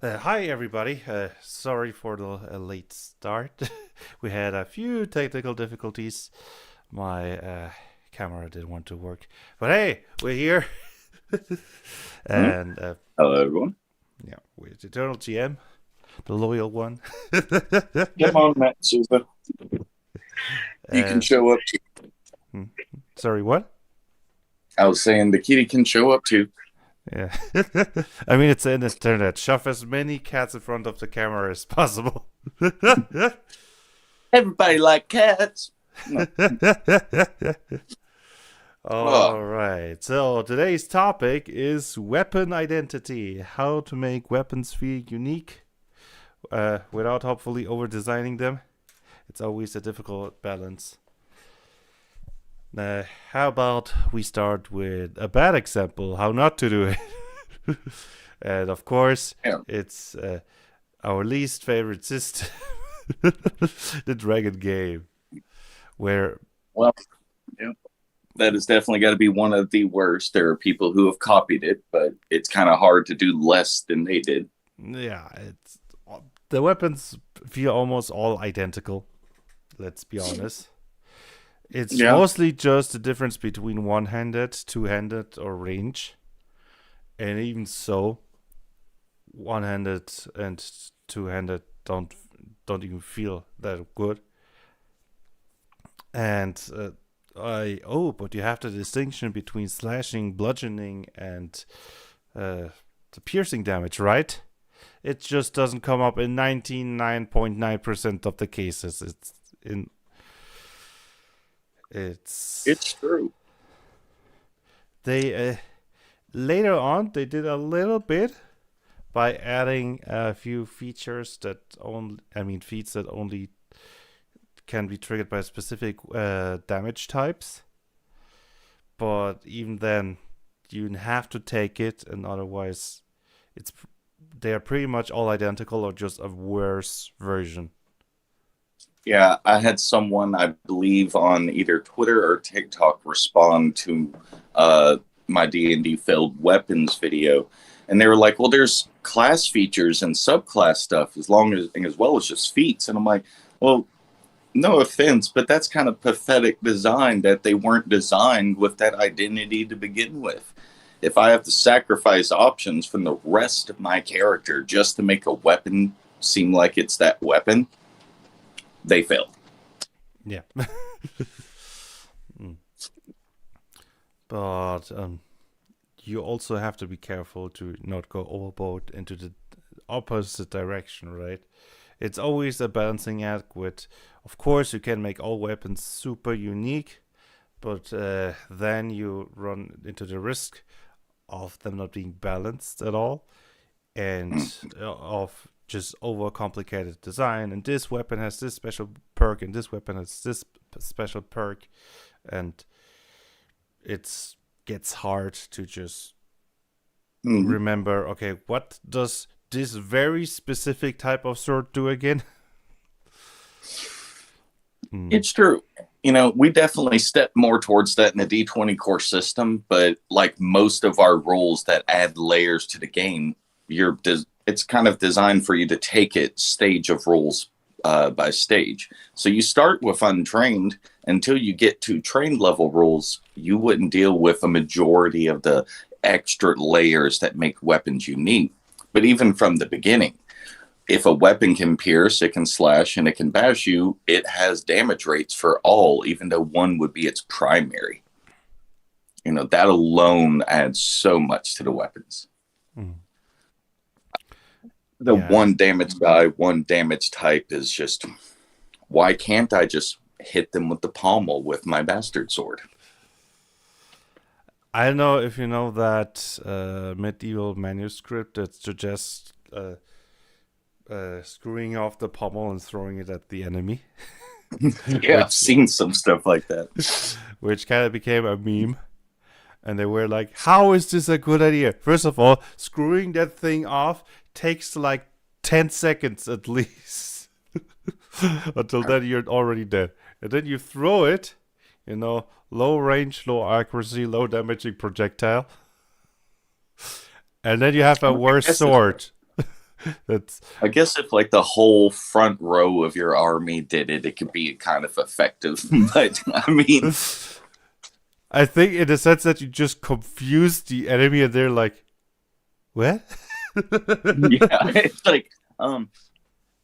Hi, everybody. Sorry for the late start. We had a few technical difficulties. My camera didn't want to work. But hey, we're here. Hmm? and Hello, everyone. yeah, with Eternal GM, the loyal one. Come on, Matt Souza. You can uh, show up too. hmm, sorry, what? I was saying the kitty can show up too. Yeah. I mean, it's an internet. Shove as many cats in front of the camera as possible. Everybody like cats. No. Oh, All right. So today's topic is weapon identity. How to make weapons feel unique without hopefully over designing them. It's always a difficult balance. How about we start with a bad example, how not to do it? And of course, yeah. it's our least favorite system, the Dragon game, where Well, yeah. That has definitely got to be one of the worst. There are people who have copied it, but it's kind of hard to do less than they did. yeah, it's the weapons feel almost all identical. Let's be honest. It's Yeah. mostly just the difference between one-handed, two-handed, or range, and even so, one-handed and two-handed don't even feel that good. And but you have the distinction between slashing, bludgeoning, and the piercing damage, right? It just doesn't come up in 99.9% of the cases. In it's It's true. they later on they did a little bit by adding a few features that only feats that only can be triggered by specific damage types. But even then, you have to take it, and otherwise, it's they are pretty much all identical or just a worse version. Yeah, I had someone, I believe, on either Twitter or TikTok respond to uh, my D&D failed weapons video, and they were like, "Well, there's class features and subclass stuff as well as just feats." And I'm like, "Well, no offense, but that's kind of pathetic design that they weren't designed with that identity to begin with. If I have to sacrifice options from the rest of my character just to make a weapon seem like it's that weapon, they failed." Yeah. Mm. But you also have to be careful to not go overboard into the opposite direction, right? It's always a balancing act with, of course, you can make all weapons super unique, but then you run into the risk of them not being balanced at all and of just overcomplicated design. And this weapon has this special perk, and this weapon has this special perk, and it gets hard to just Mm-hmm. remember. Okay, what does this very specific type of sword do again? Mm. It's true. We definitely step more towards that in the D20 core system, but like most of our rules that add layers to the game, it's kind of designed for you to take it stage of rules by stage. So you start with untrained until you get to trained level rules. You wouldn't deal with a majority of the extra layers that make weapons unique. But even from the beginning, if a weapon can pierce, it can slash, and it can bash you, it has damage rates for all, even though one would be its primary. That alone adds so much to the weapons. Mm. The Yeah, one damage die, one damage type is just, why can't I just hit them with the pommel with my bastard sword? I don't know if you know that medieval manuscript that suggests screwing off the pommel and throwing it at the enemy, Yeah, I've which seen some stuff like that. which kind of became a meme. And they were like, "How is this a good idea?" First of all, screwing that thing off takes like 10 seconds at least. Until then, you're already dead. And then you throw it, low range, low accuracy, low damaging projectile. And then you have a I worse guess it's sword. That's I guess if like the whole front row of your army did it, it could be kind of effective. But I mean, I think in the sense that you just confuse the enemy and they're like, what? yeah, it's like, um,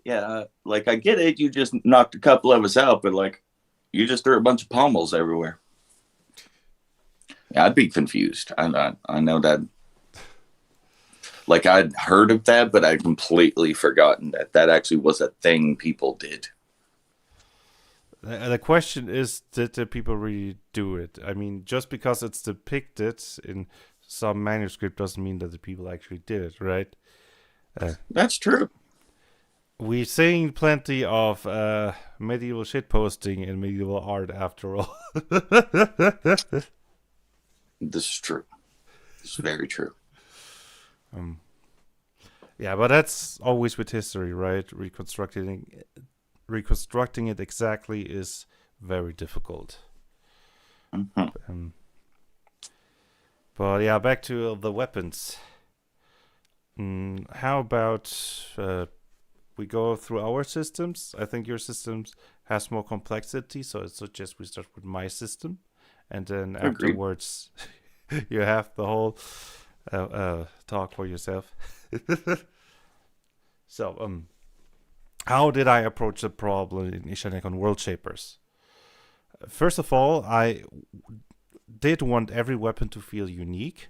yeah, like I get it. You just knocked a couple of us out, but like you just threw a bunch of pommels everywhere. Yeah, I'd be confused. I know that. Like I'd heard of that, but I'd completely forgotten that that actually was a thing people did. The question is, did the people really do it? I mean, just because it's depicted in some manuscript doesn't mean that the people actually did it, right? Uh, That's true. we're seeing plenty of medieval shitposting in medieval art after all. This is true. It's very true. um, yeah, but that's always with history, right? Reconstructing it exactly is very difficult. Mhm. Um, but yeah, back to the weapons. How about we go through our systems? I think your systems has more complexity, so I suggest we start with my system, and then Agreed. afterwards you have the whole talk for yourself. So, how did I approach the problem in Ishanek World Shapers? First of all, I did want every weapon to feel unique,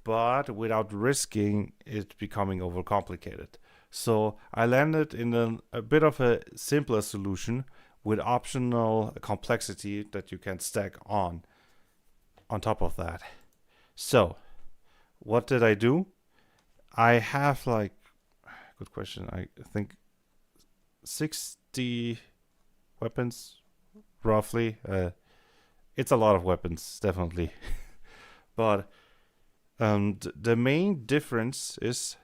but without risking it becoming overcomplicated. So I landed in a bit of a simpler solution with optional complexity that you can stack on top of that. So what did I do? I have like, good question. I think 60 weapons roughly. It's a lot of weapons, definitely. But the main difference is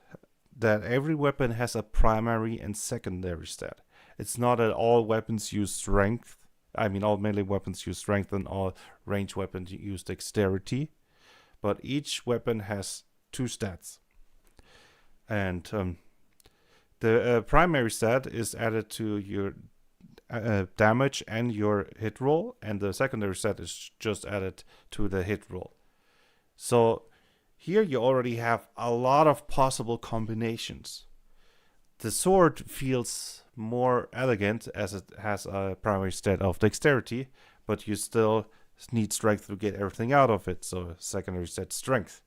that every weapon has a primary and secondary stat. It's not that all weapons use strength. I mean, all melee weapons use strength and all range weapons use dexterity. But each weapon has two stats. And the primary stat is added to your damage and your hit roll, and the secondary stat is just added to the hit roll. So here you already have a lot of possible combinations. The sword feels more elegant as it has a primary stat of dexterity, but you still need strength to get everything out of it, so secondary stat strength.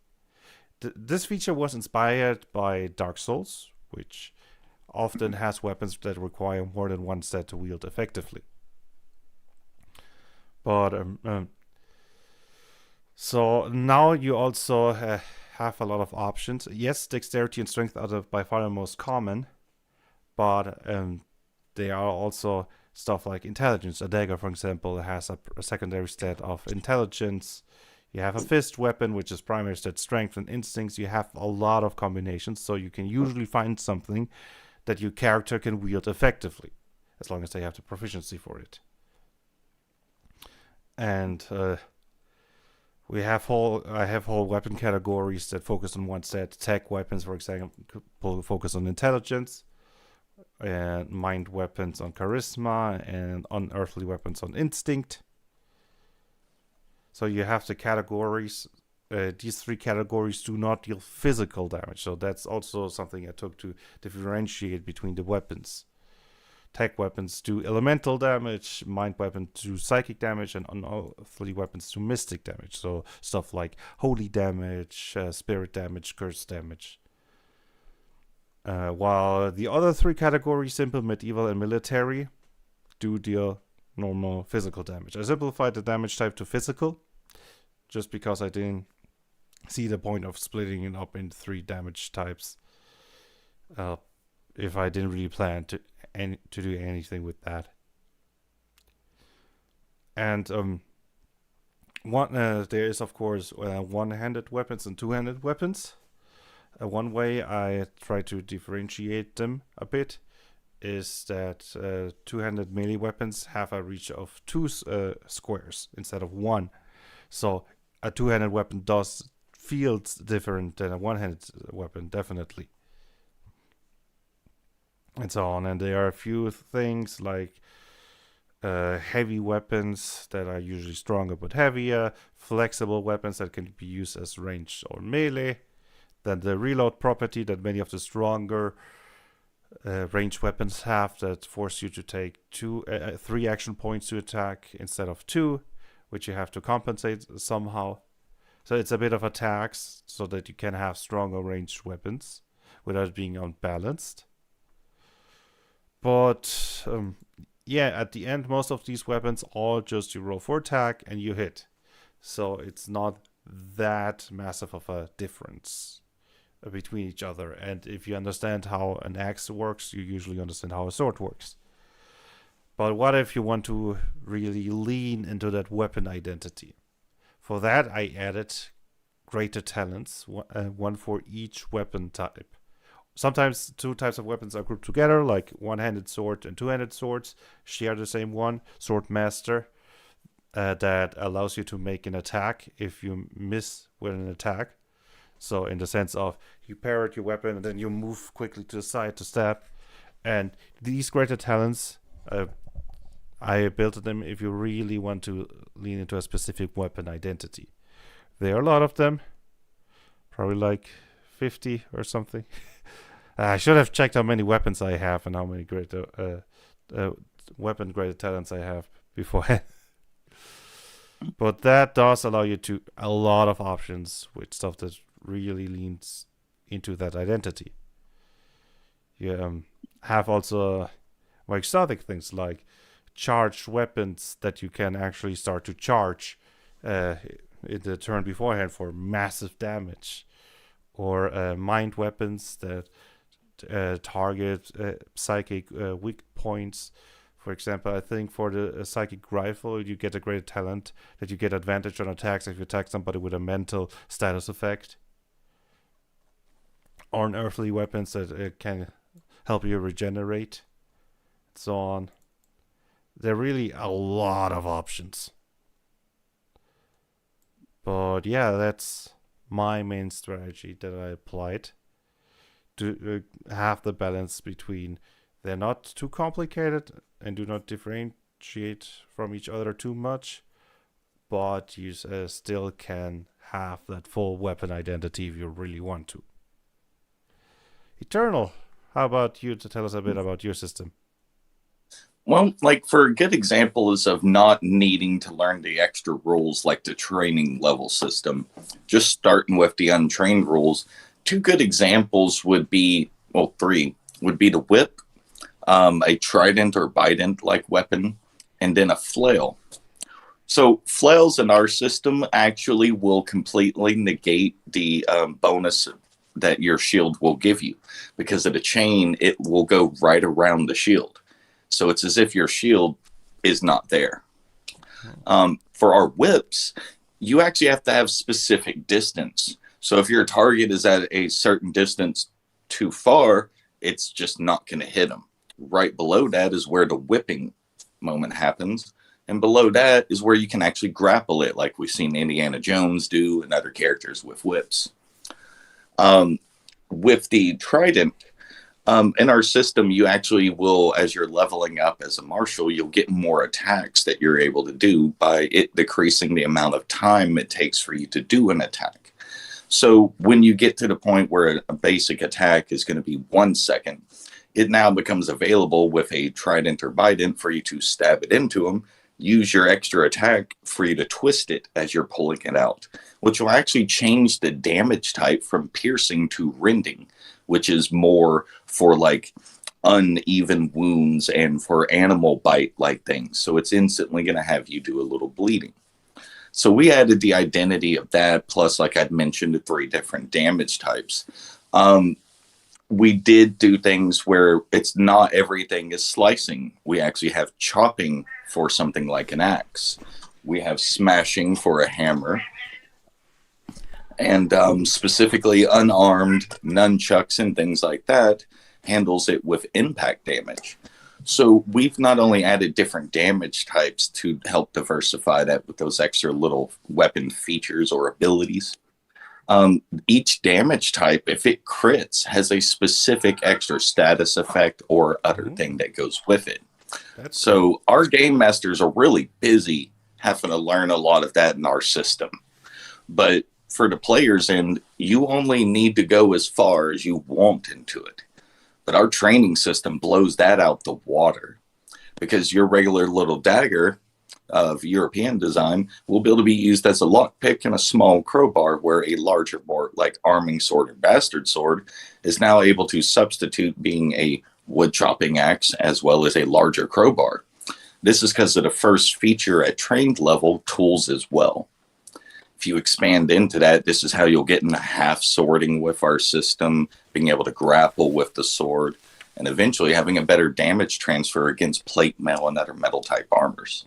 This feature was inspired by Dark Souls, which often has weapons that require more than one stat to wield effectively. But so now you also have a lot of options. Yes, dexterity and strength are by far the most common, but they are also stuff like intelligence. A dagger, for example, has a secondary stat of intelligence. You have a fist weapon, which is primary stat strength and instincts. You have a lot of combinations, so you can usually find something that your character can wield effectively, as long as they have the proficiency for it. And I have whole weapon categories that focus on one stat. Tech weapons, for example, focus on intelligence, and mind weapons on charisma, and unearthly weapons on instinct. So you have the categories. These three categories do not deal physical damage, so that's also something I took to differentiate between the weapons. Tech weapons do elemental damage, mind weapons do psychic damage, and unearthly weapons do mystic damage. So stuff like holy damage, spirit damage, curse damage. While the other three categories, simple, medieval, and military, do deal normal physical damage. I simplified the damage type to physical, just because I didn't see the point of splitting it up into three damage types. If I didn't really plan to do anything with that. And there is of course one-handed weapons and two-handed weapons. One way I try to differentiate them a bit is that two-handed melee weapons have a reach of two squares instead of one. So a two-handed weapon does feel different than a one-handed weapon, definitely. and so on. And there are a few things like heavy weapons that are usually stronger but heavier, flexible weapons that can be used as ranged or melee. Then the reload property that many of the stronger ranged weapons have that force you to take three action points to attack instead of two, which you have to compensate somehow. So it's a bit of a tax so that you can have stronger ranged weapons without being unbalanced. But yeah, at the end, most of these weapons all just you roll for attack and you hit. So it's not that massive of a difference between each other. And if you understand how an axe works, you usually understand how a sword works. But what if you want to really lean into that weapon identity? For that, I added greater talents, one for each weapon type. Sometimes two types of weapons are grouped together, like one-handed sword and two-handed swords share the same one, sword master, that allows you to make an attack if you miss with an attack. So in the sense of you parry your weapon and then you move quickly to the side to stab. And these greater talents, I built them if you really want to lean into a specific weapon identity. There are a lot of them, probably like 50 or something. I should have checked how many weapons I have and how many greater weapon greater talents I have beforehand. But that does allow you to a lot of options with stuff that really leans into that identity. You have also more exotic things like charged weapons that you can actually start to charge in the turn beforehand for massive damage, or mind weapons that target psychic weak points. For example, I think for the psychic rifle, you get a great talent that you get advantage on attacks if you attack somebody with a mental status effect. Or unearthly weapons that can help you regenerate, and so on. There are really a lot of options. But yeah, that's my main strategy that I applied to have the balance between they're not too complicated and do not differentiate from each other too much, but you still can have that full weapon identity if you really want to. Eternal, how about you to tell us a bit about your system? Well, like for good examples of not needing to learn the extra rules like the training level system, just starting with the untrained rules, two good examples would be, well, three would be the whip, a trident or bident like weapon, and then a flail. So flails in our system actually will completely negate the bonus that your shield will give you, because of the chain, it will go right around the shield. So it's as if your shield is not there. For our whips, you actually have to have specific distance. So if your target is at a certain distance too far, it's just not going to hit them. Right below that is where the whipping moment happens. And below that is where you can actually grapple it, like we've seen Indiana Jones do and other characters with whips. With the trident, in our system, you actually will, as you're leveling up as a marshal, you'll get more attacks that you're able to do by it decreasing the amount of time it takes for you to do an attack. So when you get to the point where a basic attack is going to be 1 second, it now becomes available with a trident or bident for you to stab it into them, use your extra attack for you to twist it as you're pulling it out, which will actually change the damage type from piercing to rending, which is more for like uneven wounds and for animal bite like things. So it's instantly going to have you do a little bleeding. So we added the identity of that, plus, like I'd mentioned, the 3 different damage types. We did do things where it's not everything is slicing. We actually have chopping for something like an axe. We have smashing for a hammer. And specifically unarmed nunchucks and things like that handles it with impact damage. So we've not only added different damage types to help diversify that with those extra little weapon features or abilities, Each damage type, if it crits, has a specific extra status effect or other Oh, thing that goes with it. that's cool. So our game masters are really busy having to learn a lot of that in our system. But for the players end, you only need to go as far as you want into it. But our training system blows that out the water, because your regular little dagger of European design will be able to be used as a lockpick and a small crowbar, where a larger, more like arming sword or bastard sword is now able to substitute being a wood chopping axe as well as a larger crowbar. This is because of the first feature at trained level, tools as well. If you expand into that, this is how you'll get into half swording with our system, being able to grapple with the sword, and eventually having a better damage transfer against plate mail and other metal type armors.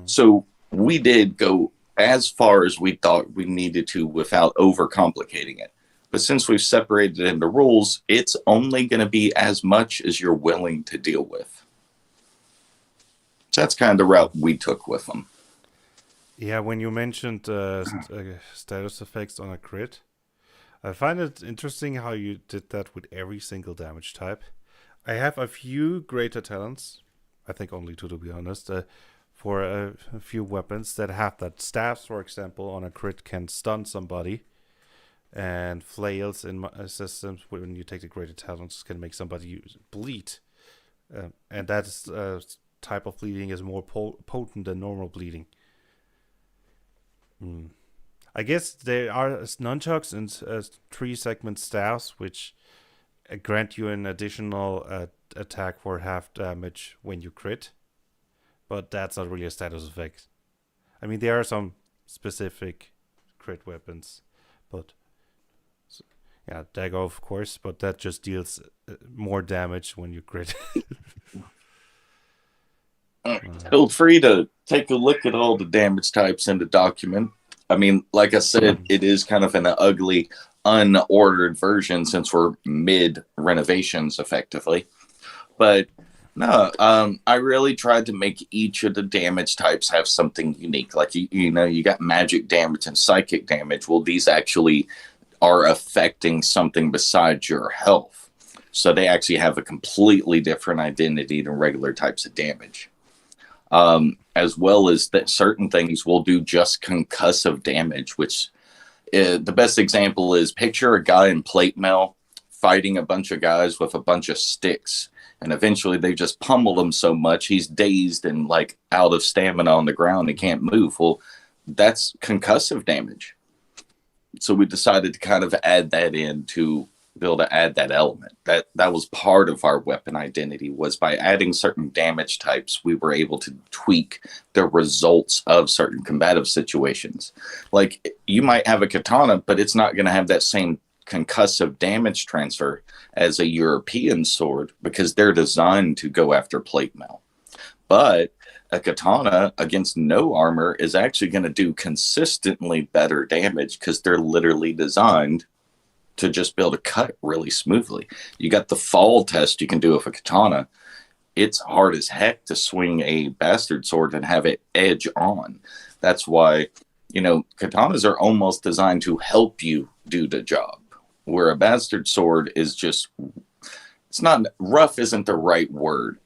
So we did go as far as we thought we needed to without overcomplicating it. But since we've separated it into rules, it's only going to be as much as you're willing to deal with. So that's kind of the route we took with them. Yeah, when you mentioned status effects on a crit, I find it interesting how you did that with every single damage type. I have a few greater talents, I think only two to be honest, for a few weapons that have that. Staffs, for example, on a crit can stun somebody, and flails in my systems, when you take the greater talents, can make somebody bleed. And that type of bleeding is more potent than normal bleeding. I guess there are nunchucks and 3-segment staffs, which grant you an additional attack for half damage when you crit. But that's not really a status effect. I mean, there are some specific crit weapons, but yeah, dagger of course, but that just deals more damage when you crit. Feel free to take a look at all the damage types in the document. I mean, like I said, it is kind of an ugly, unordered version since we're mid renovations effectively. But no, I really tried to make each of the damage types have something unique. Like, you know, you got magic damage and psychic damage. Well, these actually are affecting something besides your health. So they actually have a completely different identity than regular types of damage. As well as that certain things will do just concussive damage, which the best example is, picture a guy in plate mail fighting a bunch of guys with a bunch of sticks. And eventually they just pummeled him so much he's dazed and like out of stamina on the ground and can't move. Well, that's concussive damage. So we decided to kind of add that in to be able to add that element. That was part of our weapon identity, was by adding certain damage types, we were able to tweak the results of certain combative situations. Like, you might have a katana, but it's not going to have that same concussive damage transfer as a European sword, because they're designed to go after plate mail. But a katana against no armor is actually going to do consistently better damage, because they're literally designed to just be able to cut really smoothly. You got the fall test you can do with a katana. It's hard as heck to swing a bastard sword and have it edge on. That's why, you know, katanas are almost designed to help you do the job, where a bastard sword is just, it's not, rough isn't the right word.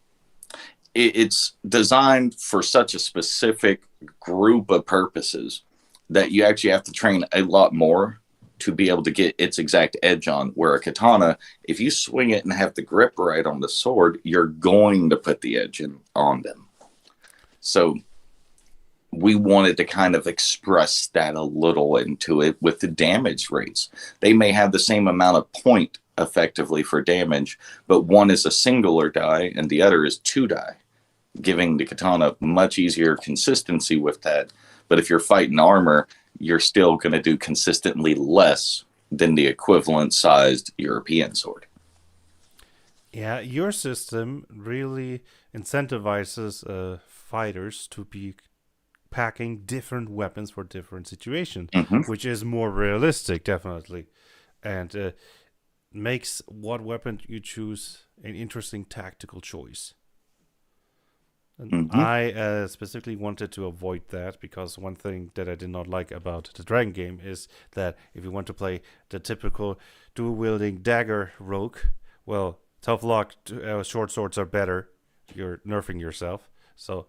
It's designed for such a specific group of purposes that you actually have to train a lot more to be able to get its exact edge on. Where a katana, if you swing it and have the grip right on the sword, you're going to put the edge on them. So we wanted to kind of express that a little into it with the damage rates. They may have the same amount of point effectively for damage, but one is a singular die and the other is 2 die, giving the katana much easier consistency with that. But if you're fighting armor, you're still going to do consistently less than the equivalent sized European sword. Yeah, your system really incentivizes fighters to be packing different weapons for different situations, Mm-hmm. which is more realistic, definitely, and makes what weapon you choose an interesting tactical choice. And Hmm. I specifically wanted to avoid that because one thing that I did not like about the Dragon game is that if you want to play the typical dual wielding dagger rogue, well, tough luck, short swords are better. You're nerfing yourself. So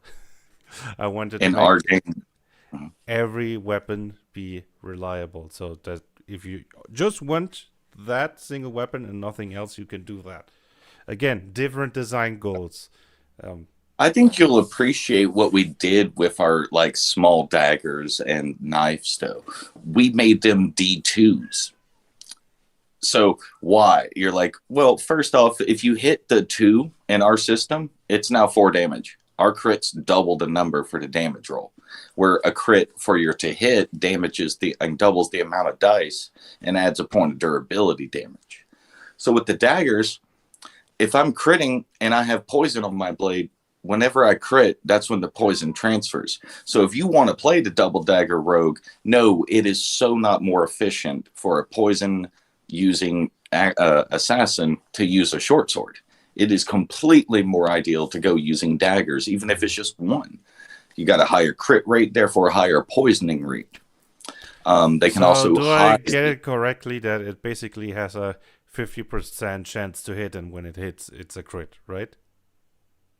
I wanted to In our make game, mhm. every weapon be reliable so that if you just want that single weapon and nothing else, you can do that. Again, different design goals. Um, I think you'll appreciate what we did with our like small daggers and knives though. We made them D2s. So why? You're like, well, first off, if you hit the 2 in our system, it's now 4 damage. Our crits double the number for the damage roll. Where a crit for your to hit damages the and doubles the amount of dice and adds a point of durability damage. So with the daggers, if I'm critting and I have poison on my blade, whenever I crit, that's when the poison transfers. So if you want to play the double dagger rogue, no, it is so not more efficient for a poison using assassin to use a short sword. It is completely more ideal to go using daggers, even if it's just one. You got a higher crit rate, therefore a higher poisoning rate. They can so also do I hide. get it correctly that it basically has a 50% chance to hit, and when it hits, it's a crit, right?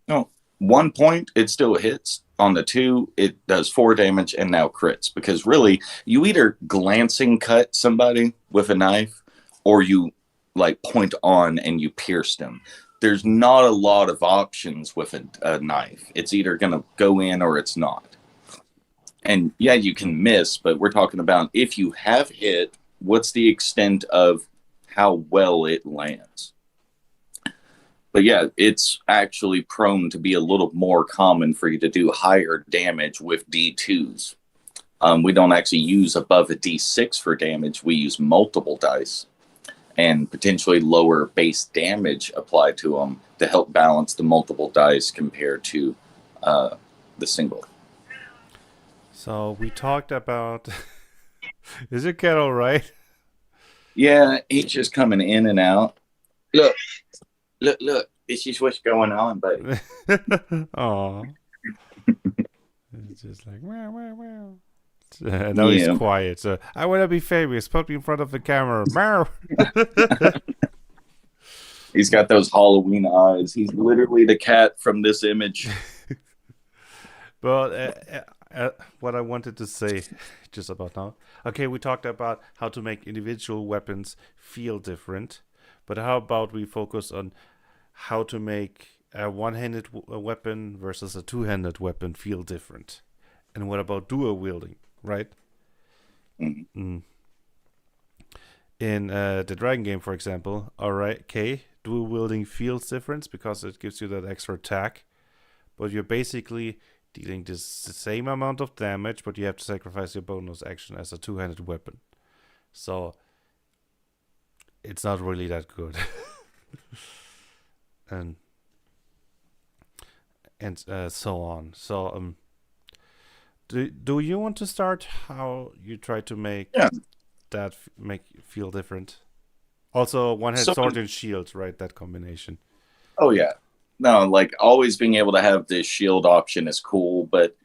No, 1 point, it still hits. On the 2, it does 4 damage and now crits. Because really, you either glancing cut somebody with a knife or you like point on and you pierce them. There's not a lot of options with a knife. It's either going to go in or it's not. And yeah, you can miss, but we're talking about if you have hit, what's the extent of how well it lands? But yeah, it's actually prone to be a little more common for you to do higher damage with D2s. We don't actually use above a D6 for damage. We use multiple dice and potentially lower base damage applied to them to help balance the multiple dice compared to the single. So we talked about. Is your cat all right? Yeah, he's just coming in and out. Look, look. This is what's going on, buddy. Aw. It's just like, wow, wow, wow. Now he's Yeah. quiet. So I want to be famous. Put me in front of the camera. Meow. He's got those Halloween eyes. He's literally the cat from this image. But what I wanted to say just about now. Okay, we talked about how to make individual weapons feel different. But how about we focus on how to make a one-handed weapon versus a two-handed weapon feel different? And what about dual wielding, right? Mhm. Mm. In the Dragon game, for example, alright, okay, dual wielding feels different because it gives you that extra attack, but you're basically dealing the same amount of damage, but you have to sacrifice your bonus action as a two-handed weapon. So it's not really that good. and so on. So do you want to start how you try to make Yeah. that make feel different? Also, one hand So, sword and shield, right? That combination. oh yeah, no, like always being able to have this shield option is cool, but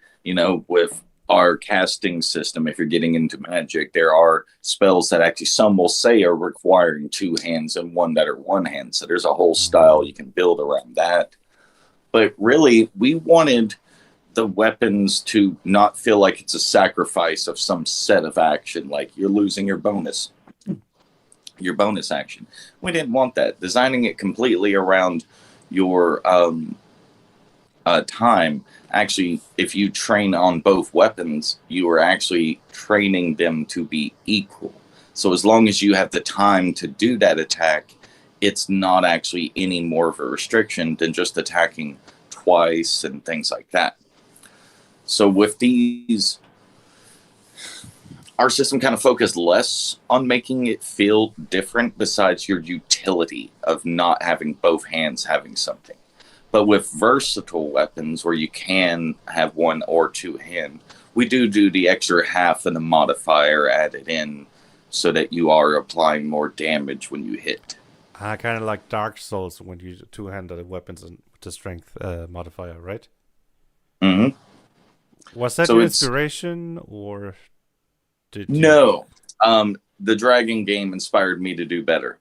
with our casting system, if you're getting into magic, there are spells that actually some will say are requiring 2 hands and one that are one hand. So there's a whole style Mm. you can build around that. But really, we wanted the weapons to not feel like it's a sacrifice of some set of action, like you're losing your bonus action. We didn't want that. Designing it completely around your time. Actually, if you train on both weapons, you are actually training them to be equal. So as long as you have the time to do that attack, it's not actually any more of a restriction than just attacking twice and things like that. So with these, our system kind of focused less on making it feel different besides your utility of not having both hands having something. But with versatile weapons where you can have one or two hand, we do the extra half of the modifier added in so that you are applying more damage when you hit. Kind of like Dark Souls when you use two-handed weapons and with the strength modifier, right? Hmm. Was that So your it's inspiration, or did you? no. The dragon game inspired me to do better.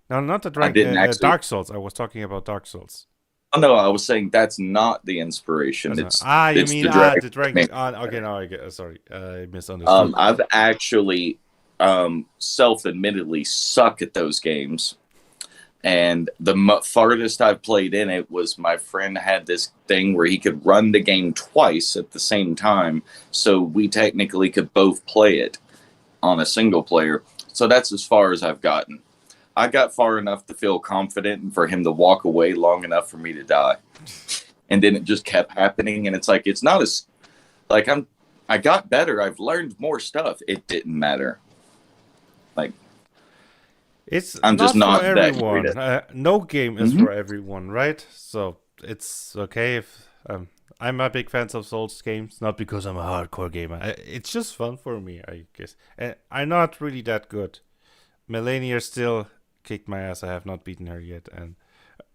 No, not the I didn't actually. Dark Souls. I was talking about Dark Souls. Oh no, I was saying that's not the inspiration. You It's mean the dragon the that dragon? made Okay, it. now I get. Sorry, I misunderstood. I've actually self-admittedly suck at those games, and the farthest I've played in it was my friend had this thing where he could run the game twice at the same time, so we technically could both play it on a single player. So that's as far as I've gotten. I got far enough to feel confident and for him to walk away long enough for me to die. And then it just kept happening. And it's like, it's not as like I got better. I've learned more stuff. It didn't matter. Like, It's I'm just not for not that great everyone. at. No game is Mm-hmm. for everyone, right? So it's okay if I'm a big fan of Souls games, not because I'm a hardcore gamer. It's just fun for me, I guess. I'm not really that good. Melania still kicked my ass. I have not beaten her yet, and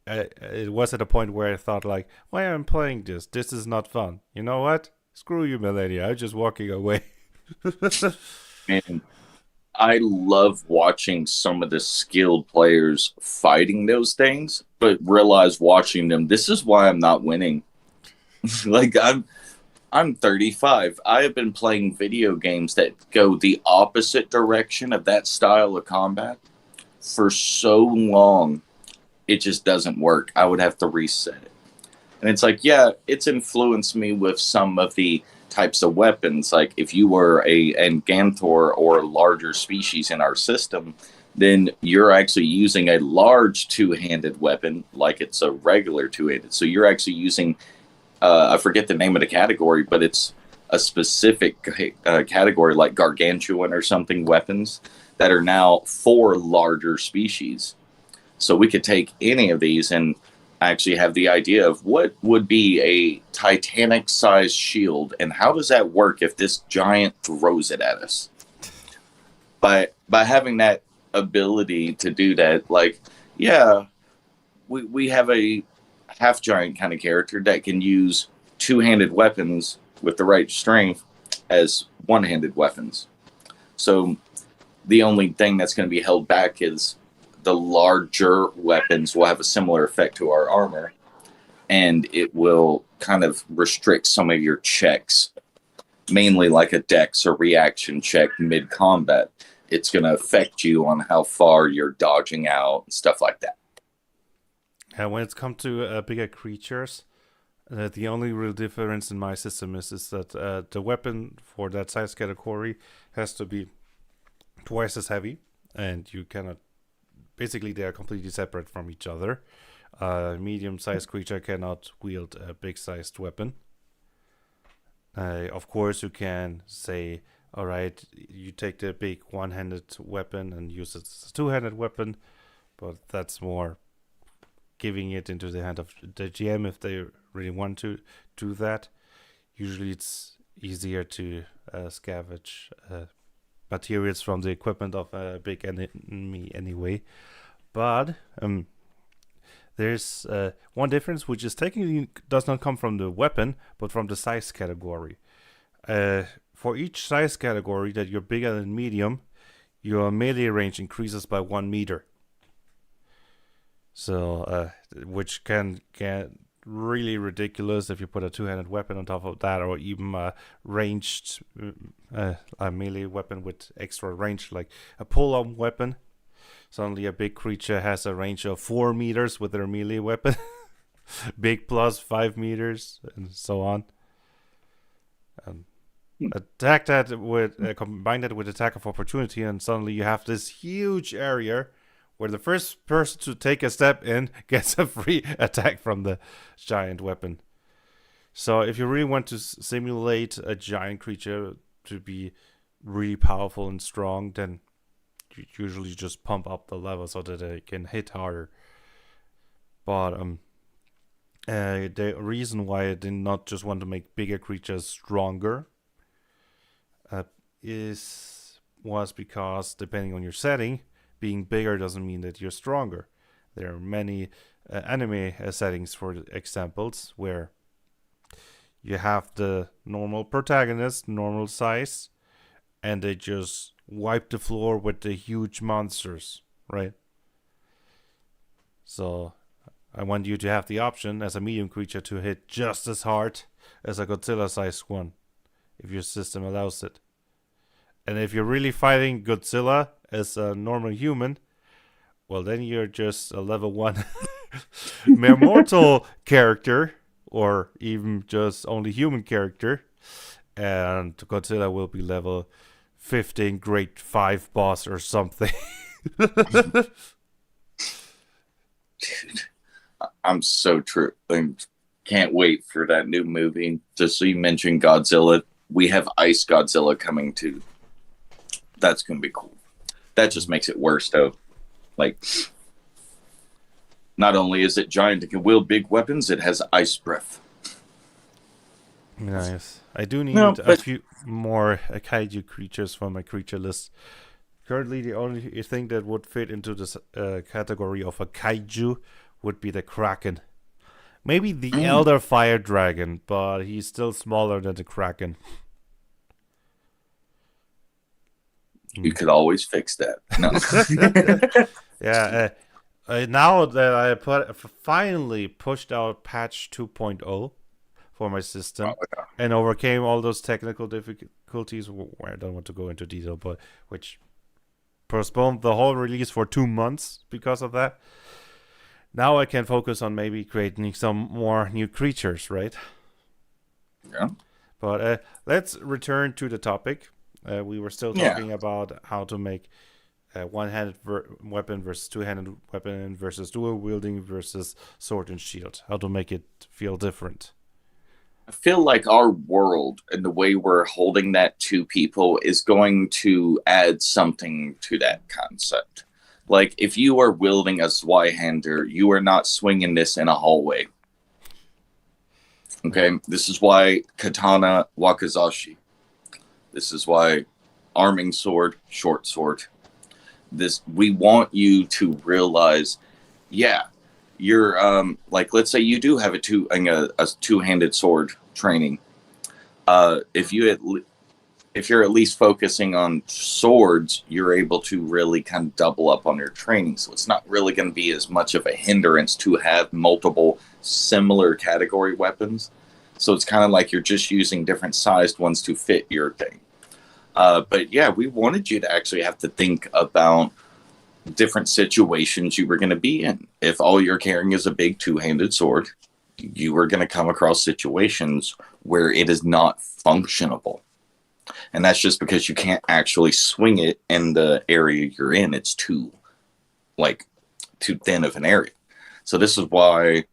it was at a point where I thought like, why am I playing this? This is not fun. You know what? Screw you, Melania. I'm just walking away. And I love watching some of the skilled players fighting those things, but realize watching them, this is why I'm not winning. Like I'm 35. I have been playing video games that go the opposite direction of that style of combat for so long. It just doesn't work. I would have to reset it. And it's like, yeah, it's influenced me with some of the types of weapons. Like if you were a Ganthor or a larger species in our system, then you're actually using a large two-handed weapon like it's a regular two-handed. So you're actually using I forget the name of the category, but it's a specific category like gargantuan or something weapons that are now for larger species. So we could take any of these and actually have the idea of what would be a Titanic sized shield and how does that work if this giant throws it at us. By having that ability to do that, like, yeah, we have a half giant kind of character that can use two-handed weapons with the right strength as one-handed weapons. So the only thing that's going to be held back is the larger weapons will have a similar effect to our armor, and it will kind of restrict some of your checks, mainly like a dex or reaction check mid combat. It's going to affect you on how far you're dodging out and stuff like that. When it's come to bigger creatures, the only real difference in my system is that the weapon for that size category has to be twice as heavy, and you cannot. Basically, they are completely separate from each other. A medium-sized creature cannot wield a big-sized weapon. Of course, you can say, all right, you take the big one-handed weapon and use it as a two-handed weapon, but that's more giving it into the hand of the GM if they really want to do that. Usually it's easier to scavenge materials from the equipment of a big enemy anyway. But there's one difference, which is technically does not come from the weapon, but from the size category. For each size category that you're bigger than medium, your melee range increases by 1 meter. So, which can get really ridiculous if you put a two-handed weapon on top of that, or even a ranged a melee weapon with extra range, like a pull-on weapon. Suddenly, a big creature has a range of 4 meters with their melee weapon. Big plus 5 meters, and so on. Attack that with combine that with attack of opportunity, and suddenly you have this huge area where the first person to take a step in gets a free attack from the giant weapon. So if you really want to simulate a giant creature to be really powerful and strong, then you usually just pump up the level so that they can hit harder. But the reason why I did not just want to make bigger creatures stronger was because depending on your setting, being bigger doesn't mean that you're stronger. There are many anime settings, for examples, where You have the normal protagonist, normal size, and they just wipe the floor with the huge monsters, right? So I want you to have the option as a medium creature to hit just as hard as a Godzilla sized one, if your system allows it. And if you're really fighting Godzilla as a normal human, well, then you're just a level 1 mere mortal character, or even just only human character. And Godzilla will be level 15 grade 5 boss or something. Dude, I'm so true. I can't wait for that new movie. Just so you mentioned Godzilla, we have Ice Godzilla coming too. That's gonna be cool. That just makes it worse though. Like, not only is it giant and can wield big weapons, it has ice breath. Nice. I do No, need a but few more kaiju creatures for my creature list. Currently, the only thing that would fit into this category of a kaiju would be the Kraken. Maybe the Elder Fire Dragon, but he's still smaller than the Kraken. you could always fix that. No. Yeah, now that I finally pushed out patch 2.0 for my system and overcame all those technical difficulties, where I don't want to go into detail, but which postponed the whole release for 2 months because of that. Now I can focus on maybe creating some more new creatures, right? Yeah. But let's return to the topic. We were still talking about how to make one-handed weapon versus two-handed weapon versus dual wielding versus sword and shield. How to make it feel different. I feel like our world and the way we're holding that to people is going to add something to that concept. Like, if you are wielding a Zweihander, you are not swinging this in a hallway. Okay? This is why katana wakizashi. This is why arming sword, short sword. We want you to realize, yeah, you're like, let's say you do have a two-handed sword training. If you're at least focusing on swords, you're able to really kind of double up on your training. So it's not really going to be as much of a hindrance to have multiple similar category weapons. So it's kind of like you're just using different sized ones to fit your thing. But yeah, we wanted you to actually have to think about different situations you were going to be in. If all you're carrying is a big two-handed sword, you are going to come across situations where it is not functionable. And that's just because you can't actually swing it in the area you're in. It's too thin of an area. So this is why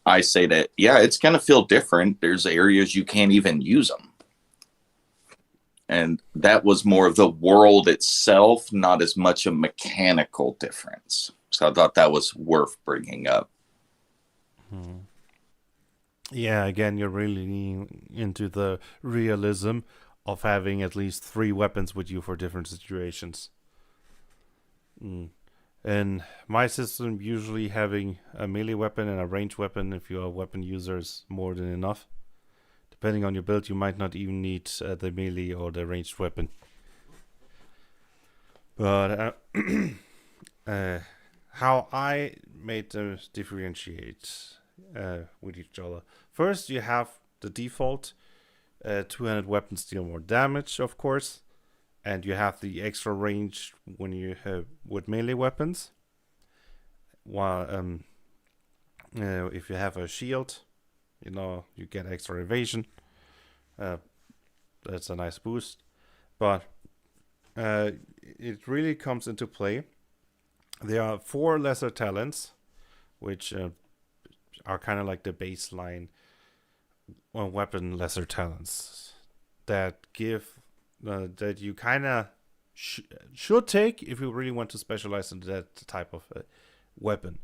I say that, yeah, it's going to feel different. There's areas you can't even use them. And that was more of the world itself, not as much a mechanical difference. So I thought that was worth bringing up. Yeah, again, you're really leaning into the realism of having at least 3 weapons with you for different situations. In my system, usually having a melee weapon and a ranged weapon, if you're a weapon user, is more than enough. Depending on your build, you might not even need the melee or the ranged weapon. But how I made them differentiate with each other. First, you have the default two-handed weapons deal more damage, of course, and you have the extra range when you have with melee weapons. While if you have a shield, you get extra evasion. That's a nice boost, but it really comes into play. There are 4 lesser talents, which are kind of like the baseline weapon lesser talents that give that you kind of should take if you really want to specialize in that type of weapon.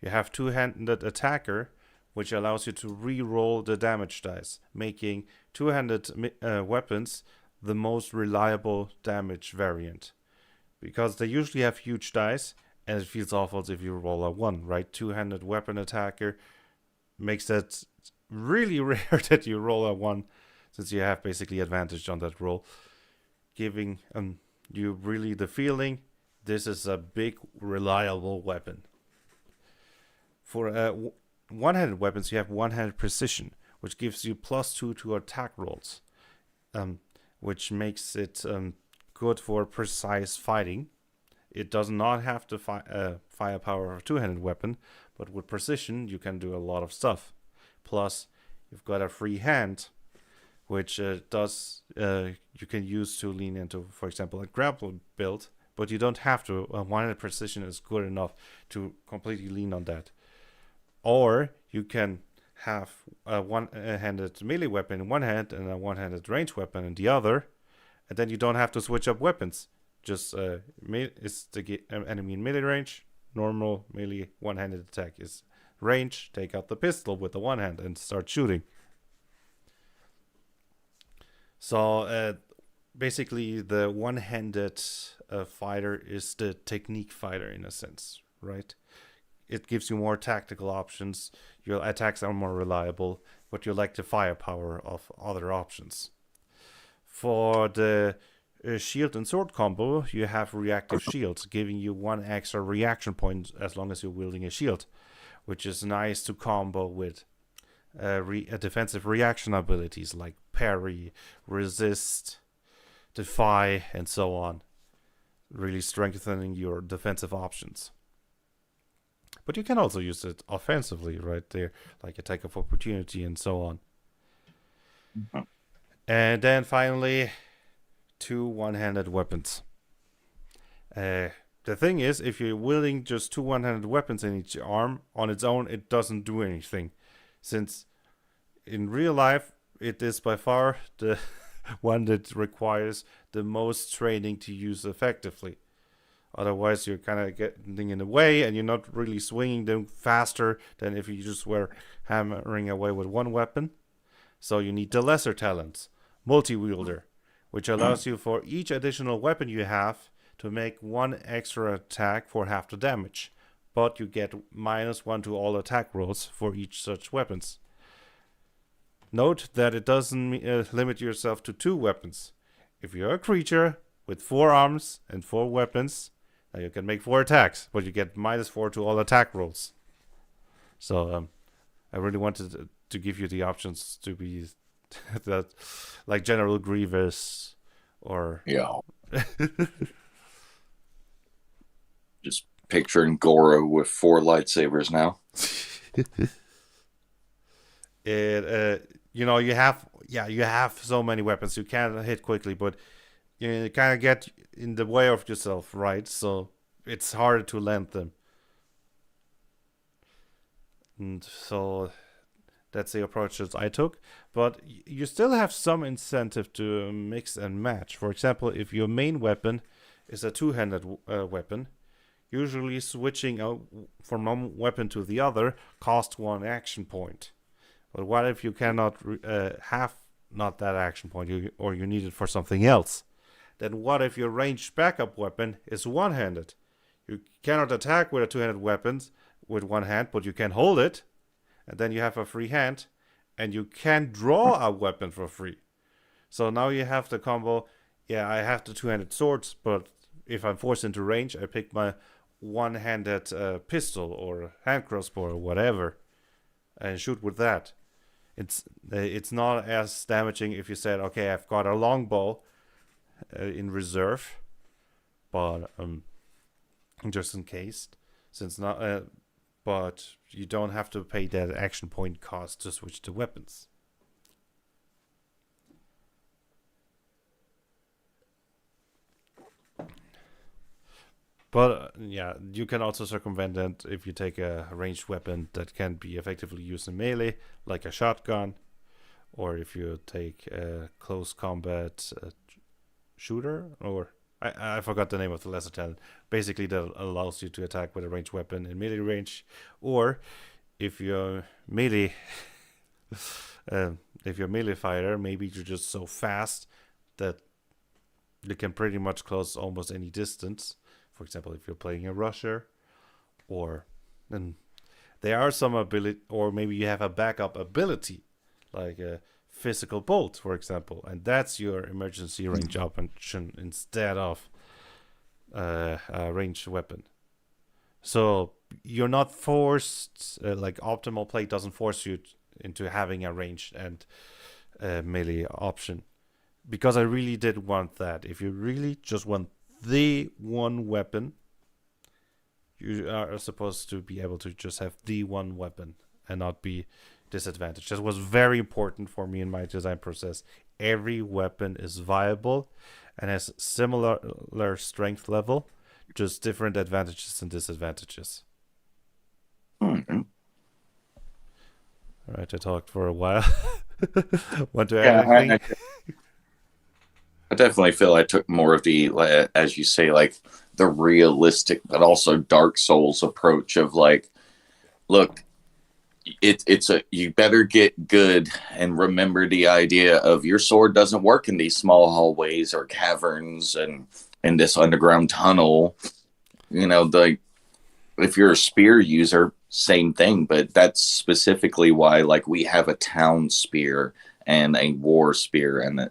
You have two-handed attacker, which allows you to re-roll the damage dice, making two-handed weapons the most reliable damage variant. Because they usually have huge dice, and it feels awful if you roll a 1, right? Two-handed weapon attacker makes that really rare that you roll a 1, since you have basically advantage on that roll, giving you really the feeling this is a big, reliable weapon. For one-handed weapons, you have one-handed precision, which gives you +2 to attack rolls, which makes it good for precise fighting. It does not have the firepower of a two-handed weapon, but with precision, you can do a lot of stuff. Plus, you've got a free hand, which you can use to lean into, for example, a grapple build, but you don't have to. One-handed precision is good enough to completely lean on that. Or you can have a one-handed melee weapon in one hand and a one-handed range weapon in the other, and then you don't have to switch up weapons. Just it's the enemy in melee range, normal melee one-handed attack is range, take out the pistol with the one hand and start shooting. So basically the one-handed fighter is the technique fighter in a sense, right? It gives you more tactical options, your attacks are more reliable, but you lack the firepower of other options. For the shield and sword combo, you have reactive shields, giving you 1 extra reaction point as long as you're wielding a shield, which is nice to combo with defensive reaction abilities like parry, resist, defy, and so on, really strengthening your defensive options. But you can also use it offensively right there, like attack of opportunity and so on. Mm-hmm. And then finally, 2 one-handed weapons. The thing is, if you're wielding just 2 one-handed weapons in each arm, on its own, it doesn't do anything. Since in real life, it is by far the one that requires the most training to use effectively. Otherwise, you're kind of getting in the way and you're not really swinging them faster than if you just were hammering away with one weapon. So you need the lesser talents, multi-wielder, which allows you for each additional weapon you have to make 1 extra attack for half the damage. But you get -1 to all attack rolls for each such weapons. Note that it doesn't limit yourself to 2 weapons. If you're a creature with 4 arms and 4 weapons, now you can make 4 attacks, but you get -4 to all attack rolls. So I really wanted to give you the options to be that, like General Grievous or just picturing Goro with 4 lightsabers now. You have so many weapons you can't hit quickly, but you kind of get in the way of yourself, right? So it's harder to land them. And so that's the approach that I took. But you still have some incentive to mix and match. For example, if your main weapon is a two-handed weapon, usually switching out from one weapon to the other costs 1 action point. But what if you cannot have not that action point, or you need it for something else? Then what if your ranged backup weapon is one-handed? You cannot attack with a two-handed weapon with one hand, but you can hold it, and then you have a free hand, and you can draw a weapon for free. So now you have the combo, I have the two-handed swords, but if I'm forced into range, I pick my one-handed pistol or hand crossbow or whatever, and shoot with that. It's not as damaging if you said, okay, I've got a longbow in reserve, but just in case, but you don't have to pay that action point cost to switch to weapons. But you can also circumvent that if you take a ranged weapon that can be effectively used in melee, like a shotgun, or if you take a close combat shooter, or I forgot the name of the lesser talent. Basically, that allows you to attack with a ranged weapon in melee range, or if you're melee, fighter, maybe you're just so fast that you can pretty much close almost any distance. For example, if you're playing a rusher, then there are some ability, or maybe you have a backup ability, like a physical bolt, for example, and that's your emergency range option instead of a ranged weapon. So you're not forced, like optimal play doesn't force you into having a ranged and melee option. Because I really did want that. If you really just want the one weapon, you are supposed to be able to just have the one weapon and not be disadvantaged. That was very important for me in my design process. Every weapon is viable and has similar strength level, just different advantages and disadvantages. Mm-hmm. All right, I talked for a while. Want to add anything? I definitely feel I took more of the, as you say, like the realistic but also Dark Souls approach of like, look, it's a you better get good and remember the idea of your sword doesn't work in these small hallways or caverns and in this underground tunnel. You know, the if you're a spear user, same thing, but that's specifically why like we have a town spear and a war spear, and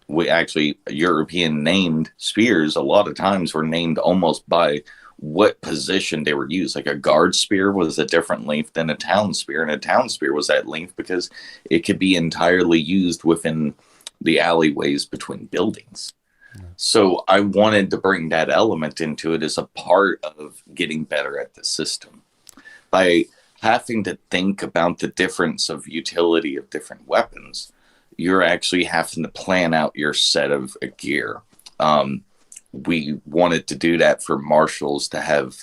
we actually European named spears a lot of times were named almost by what position they were used. Like a guard spear was a different length than a town spear, and a town spear was that length because it could be entirely used within the alleyways between buildings. So I wanted to bring that element into it as a part of getting better at the system by having to think about the difference of utility of different weapons. You're actually having to plan out your set of gear. We wanted to do that for marshals to have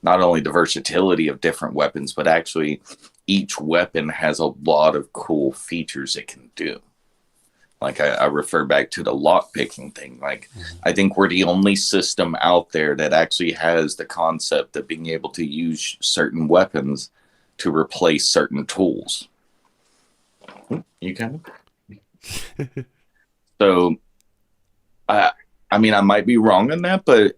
not only the versatility of different weapons, but actually each weapon has a lot of cool features it can do. Like I refer back to the lock picking thing. Like I think we're the only system out there that actually has the concept of being able to use certain weapons to replace certain tools. You kind of. So, I mean, I might be wrong on that, but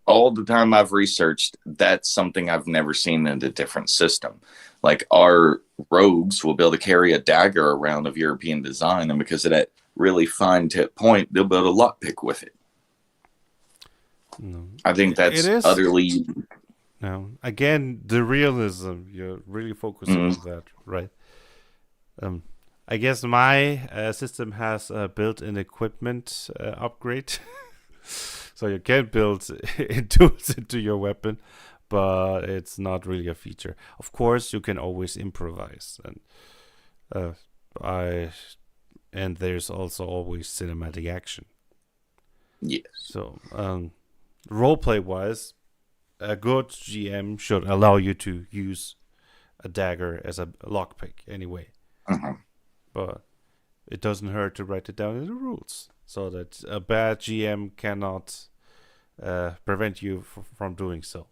all the time I've researched, that's something I've never seen in a different system. Like our rogues will be able to carry a dagger around of European design, and because of that really fine tip point, they'll be able to lockpick with it. No. I think that's utterly. No, again, the realism. You're really focusing on that, right? I guess my system has a built-in equipment upgrade, so you can build tools into your weapon, but it's not really a feature. Of course, you can always improvise, and there's also always cinematic action. Yes. So, roleplay wise, a good GM should allow you to use a dagger as a lockpick anyway. But it doesn't hurt to write it down in the rules so that a bad GM cannot prevent you from doing so.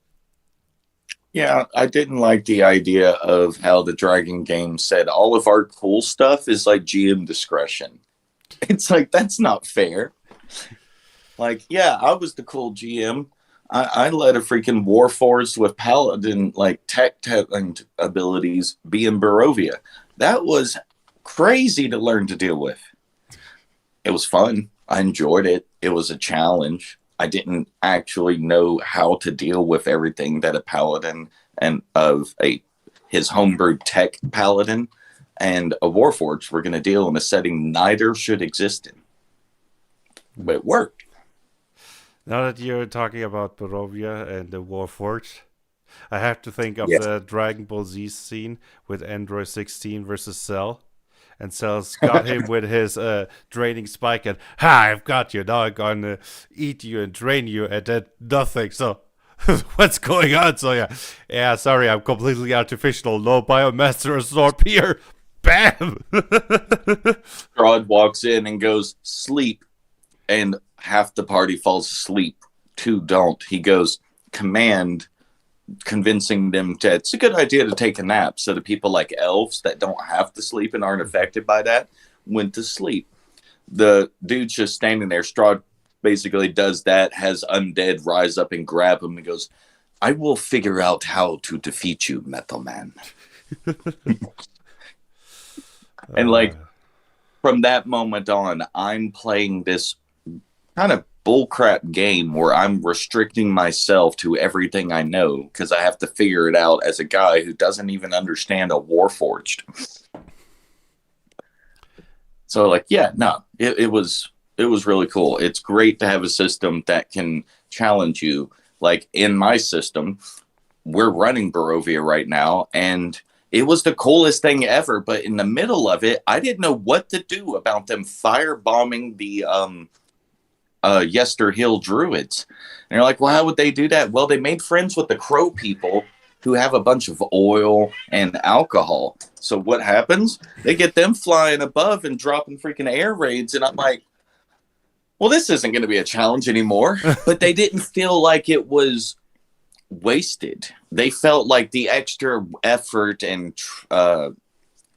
Yeah, I didn't like the idea of how the Dragon game said all of our cool stuff is like GM discretion. It's like, that's not fair. Like, yeah, I was the cool GM. I led a freaking Warforged with Paladin, like tech abilities be in Barovia. That was crazy to learn to deal with. It was fun. I enjoyed it. It was a challenge. I didn't actually know how to deal with everything that a paladin and his homebrewed tech paladin and a warforged were going to deal in a setting neither should exist in. But it worked. Now that you're talking about Barovia and the Warforged, I have to think of the Dragon Ball Z scene with Android 16 versus Cell. And Cell's got him with his draining spike, and I've got you. Now I'm gonna eat you and drain you, and then nothing. So, what's going on? So yeah. Sorry, I'm completely artificial. No biomass absorb here. Bam. Strahd walks in and goes sleep, and half the party falls asleep. Two don't. He goes command, convincing them that it's a good idea to take a nap. So the people like elves that don't have to sleep and aren't affected by that went to sleep. The dude's just standing there. Strahd basically does that, has undead rise up and grab him and goes, I will figure out how to defeat you, Metal Man. And Uh, like from that moment on, I'm playing this kind of bullcrap game where I'm restricting myself to everything I know because I have to figure it out as a guy who doesn't even understand a Warforged. So like, yeah, no, it was really cool. It's great to have a system that can challenge you. Like in my system, we're running Barovia right now, and it was the coolest thing ever. But in the middle of it, I didn't know what to do about them firebombing the Yester Hill Druids. And you're like, well, how would they do that? Well, they made friends with the Crow people who have a bunch of oil and alcohol. So what happens? They get them flying above and dropping freaking air raids. And I'm like, well, this isn't going to be a challenge anymore. But they didn't feel like it was wasted. They felt like the extra effort and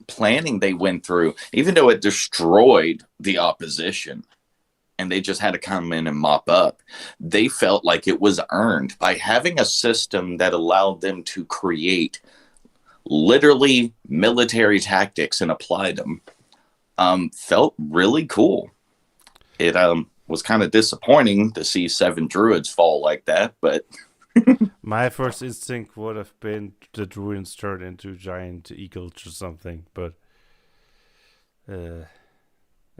planning they went through, even though it destroyed the opposition, and they just had to come in and mop up, they felt like it was earned by having a system that allowed them to create literally military tactics and apply them. Felt really cool. It was kind of disappointing to see 7 druids fall like that, but my first instinct would have been the druids turn into giant eagles or something, but yeah,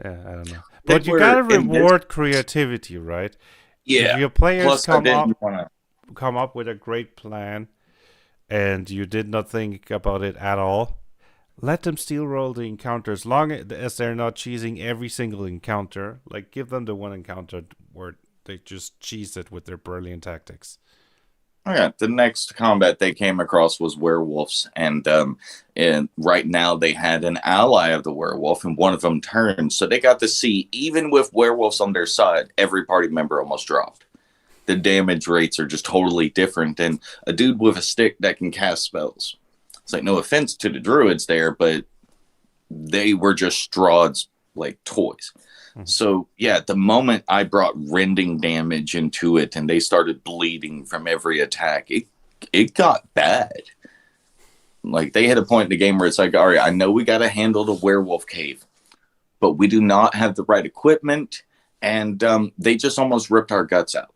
I don't know. But you gotta reward creativity, right? Yeah. If your players Plus, come up with a great plan and you did not think about it at all, let them steal roll the encounter as long as they're not cheesing every single encounter. Like, give them the one encounter where they just cheese it with their brilliant tactics. Oh, yeah, the next combat they came across was werewolves, and right now they had an ally of the werewolf, and one of them turned, so they got to see, even with werewolves on their side, every party member almost dropped. The damage rates are just totally different, and a dude with a stick that can cast spells. It's like, no offense to the druids there, but they were just Strahd's like toys. So, yeah, the moment I brought rending damage into it and they started bleeding from every attack, it got bad. Like, they hit a point in the game where it's like, all right, I know we got to handle the werewolf cave, but we do not have the right equipment, and they just almost ripped our guts out.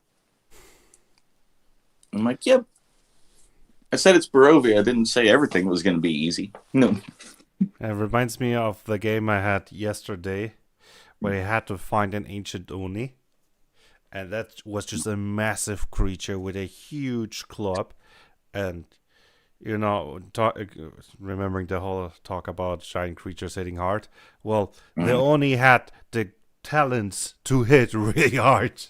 I'm like, yep. I said it's Barovia. I didn't say everything was going to be easy. No. It reminds me of the game I had yesterday, where I had to find an ancient Oni, and that was just a massive creature with a huge club, and remembering the whole talk about giant creatures hitting hard. Well, they only had the talents to hit really hard,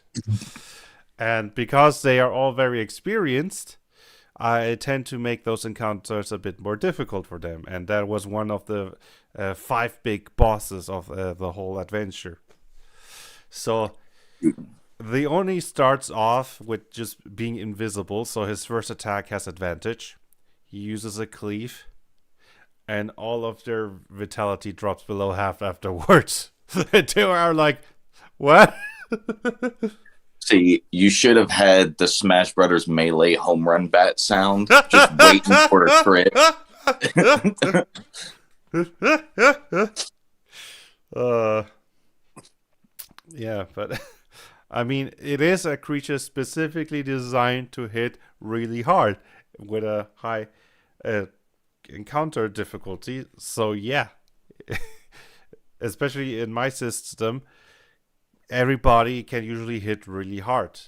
and because they are all very experienced, I tend to make those encounters a bit more difficult for them, and that was one of the 5 big bosses of the whole adventure. So the Oni starts off with just being invisible, so his first attack has advantage. He uses a cleave, and all of their vitality drops below half afterwards. They are like, what? See, you should have had the Smash Brothers Melee home run bat sound, just waiting for a crit. Yeah, but I mean, it is a creature specifically designed to hit really hard with a high encounter difficulty. So yeah, especially in my system, everybody can usually hit really hard.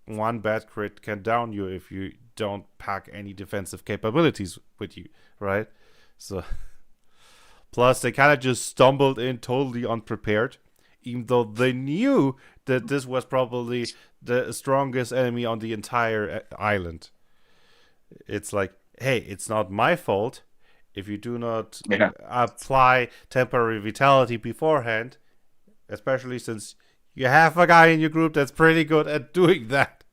One bad crit can down you if you don't pack any defensive capabilities with you, right? So, plus they kind of just stumbled in totally unprepared, even though they knew that this was probably the strongest enemy on the entire island. It's like, hey, it's not my fault if you do not apply temporary vitality beforehand, especially since you have a guy in your group that's pretty good at doing that.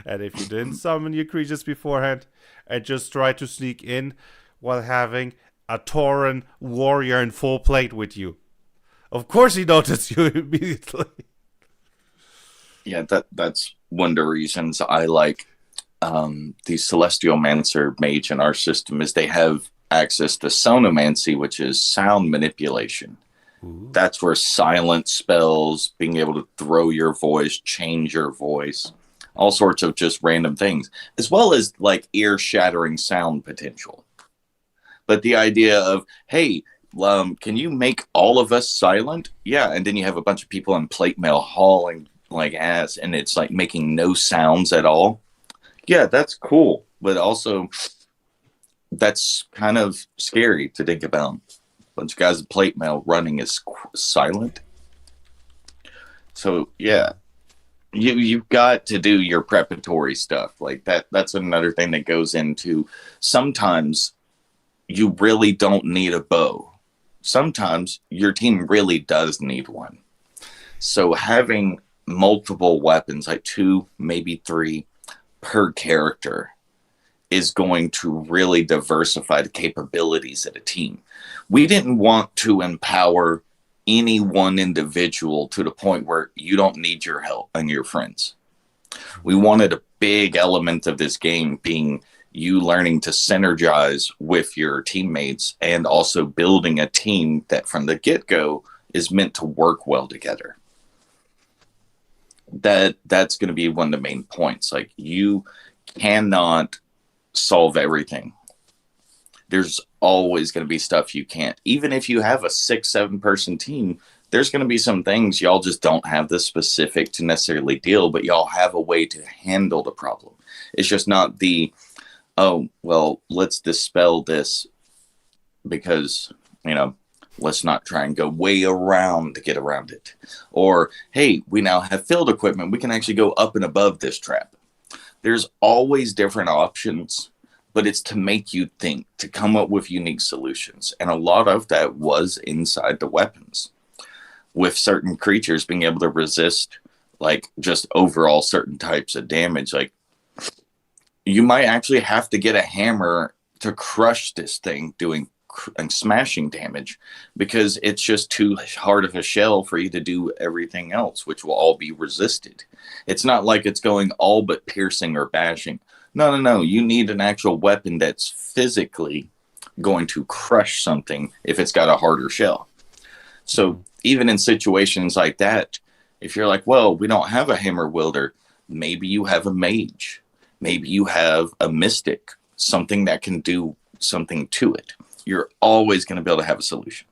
And if you didn't summon your creatures beforehand and just try to sneak in while having a Tauren warrior in full plate with you, of course he noticed you immediately. Yeah, that's one of the reasons I like the Celestiomancer mage in our system is they have access to sonomancy, which is sound manipulation. Ooh. That's where silent spells, being able to throw your voice, change your voice, all sorts of just random things, as well as like ear shattering sound potential. But the idea of, hey, can you make all of us silent? Yeah. And then you have a bunch of people in plate mail hauling like ass, and it's like making no sounds at all. Yeah, that's cool. But also, that's kind of scary to think about. A bunch of guys in plate mail running is silent. So, yeah, you've got to do your preparatory stuff like that. That's another thing that goes into. Sometimes you really don't need a bow. Sometimes your team really does need one. So having multiple weapons, like 2, maybe 3 per character, is going to really diversify the capabilities of a team. We didn't want to empower any one individual to the point where you don't need your help and your friends. We wanted a big element of this game being you learning to synergize with your teammates and also building a team that from the get-go is meant to work well together. That's going to be one of the main points. Like, you cannot solve everything. There's always going to be stuff you can't. Even if you have a 6-7 person team, there's going to be some things y'all just don't have the specific to necessarily deal, but y'all have a way to handle the problem. It's just not the, oh, well, let's dispel this because, let's not try and go way around to get around it. Or, hey, we now have field equipment. We can actually go up and above this trap. There's always different options, but it's to make you think, to come up with unique solutions. And a lot of that was inside the weapons, with certain creatures being able to resist, like, just overall certain types of damage. Like, you might actually have to get a hammer to crush this thing doing and smashing damage, because it's just too hard of a shell for you to do everything else, which will all be resisted. It's not like it's going all but piercing or bashing. No. You need an actual weapon that's physically going to crush something if it's got a harder shell. So even in situations like that, if you're like, well, we don't have a hammer wielder, maybe you have a mage. Maybe you have a mystic, something that can do something to it. You're always going to be able to have a solution.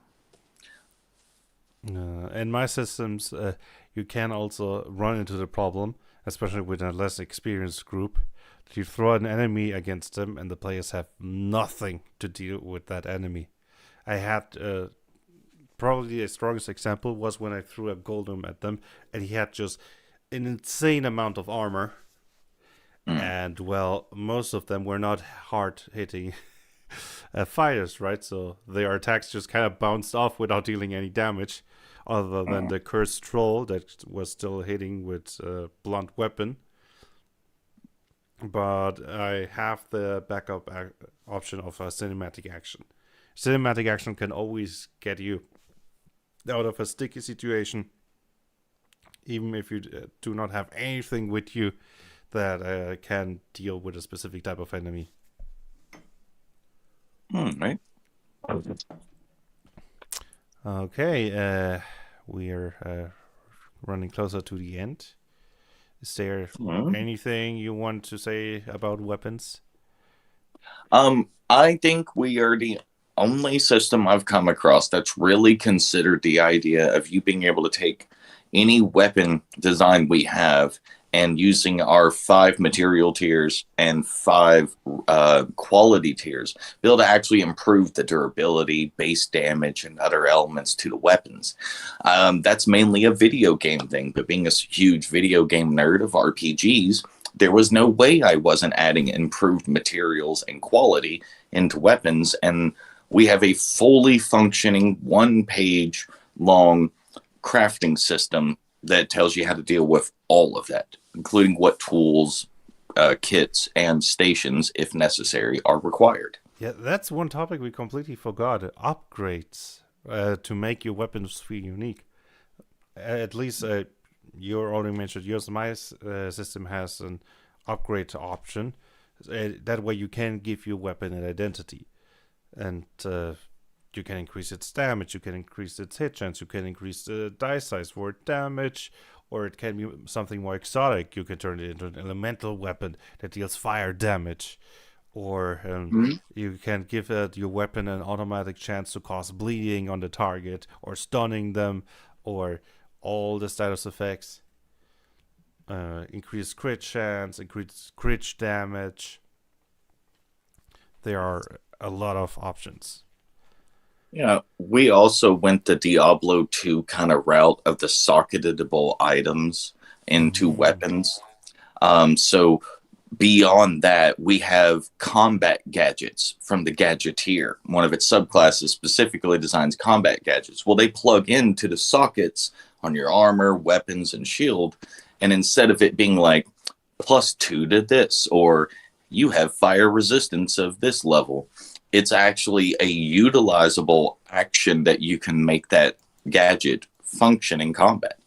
In my systems, you can also run into the problem, especially with a less experienced group, that you throw an enemy against them and the players have nothing to deal with that enemy. I had probably the strongest example was when I threw a Golem at them and he had just an insane amount of armor. And, well, most of them were not hard hitting fighters, right? So their attacks just kind of bounced off without dealing any damage, other than the cursed troll that was still hitting with a blunt weapon. But I have the backup option of a cinematic action. Cinematic action can always get you out of a sticky situation, even if you do not have anything with you that can deal with a specific type of enemy. Right. Okay, we are running closer to the end. Is there anything you want to say about weapons? I think we are the only system I've come across that's really considered the idea of you being able to take any weapon design we have and using our 5 material tiers and 5 quality tiers, be able to actually improve the durability, base damage, and other elements to the weapons. That's mainly a video game thing, but being a huge video game nerd of RPGs, there was no way I wasn't adding improved materials and quality into weapons, and we have a fully functioning 1-page long crafting system that tells you how to deal with all of that, including what tools, kits, and stations, if necessary, are required. Yeah, that's one topic we completely forgot. Upgrades to make your weapons feel unique. At least you already mentioned yours. My system has an upgrade option. That way you can give your weapon an identity, and you can increase its damage, you can increase its hit chance, you can increase the die size for damage, or it can be something more exotic. You can turn it into an elemental weapon that deals fire damage, or Mhm. you can give your weapon an automatic chance to cause bleeding on the target, or stunning them, or all the status effects. Increase crit chance, increase crit damage. There are a lot of options. Yeah, we also went the Diablo 2 kind of route of the socketable items into Mm. weapons. So beyond that, we have combat gadgets from the Gadgeteer. One of its subclasses specifically designs combat gadgets. Well, they plug into the sockets on your armor, weapons, and shield. And instead of it being like +2 to this, or you have fire resistance of this level, it's actually a utilizable action that you can make that gadget function in combat.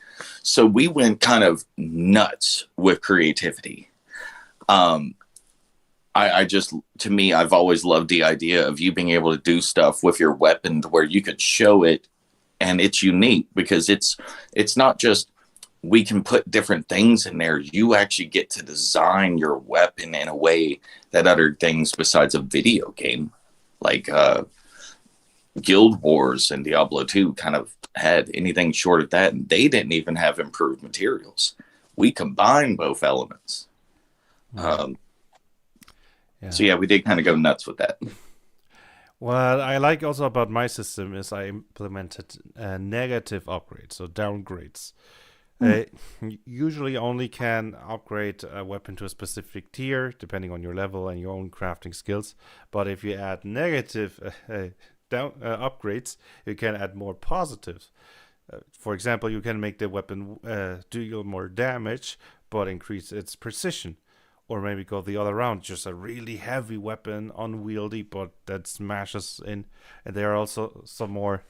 So we went kind of nuts with creativity. Um, I just, to me, I've always loved the idea of you being able to do stuff with your weapon to where you could show it and it's unique, because it's not just we can put different things in there. You actually get to design your weapon in a way that other things besides a video game, like Guild Wars and Diablo 2, kind of had anything short of that. And they didn't even have improved materials. We combined both elements. Mm. Yeah. So yeah, we did kind of go nuts with that. What I like also about my system is I implemented negative upgrades, so downgrades. Uh, Usually only can upgrade a weapon to a specific tier, depending on your level and your own crafting skills. But if you add negative upgrades, you can add more positives. For example, you can make the weapon deal more damage, but increase its precision. Or maybe go the other round, just a really heavy weapon, unwieldy, but that smashes in. And there are also some more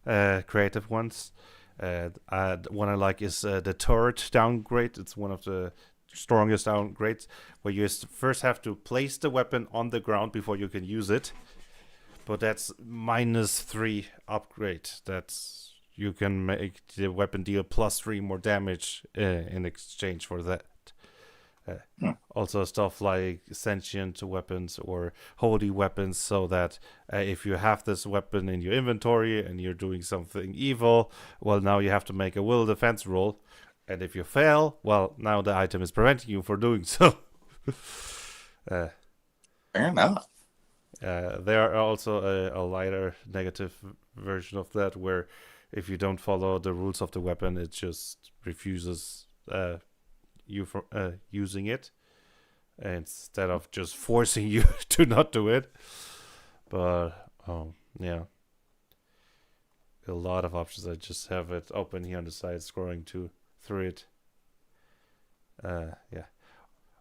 creative ones. One I like is the turret downgrade. It's one of the strongest downgrades, where you first have to place the weapon on the ground before you can use it. But that's -3 upgrade. That's you can make the weapon deal +3 more damage in exchange for that. Also stuff like sentient weapons or holy weapons, so that if you have this weapon in your inventory and you're doing something evil, well, now you have to make a will defense roll, and if you fail, well, now the item is preventing you from doing so. Fair enough. There are also a lighter negative version of that, where if you don't follow the rules of the weapon, it just refuses you from using it, instead of just forcing you to not do it. But yeah, a lot of options. I just have it open here on the side, scrolling through it. Yeah.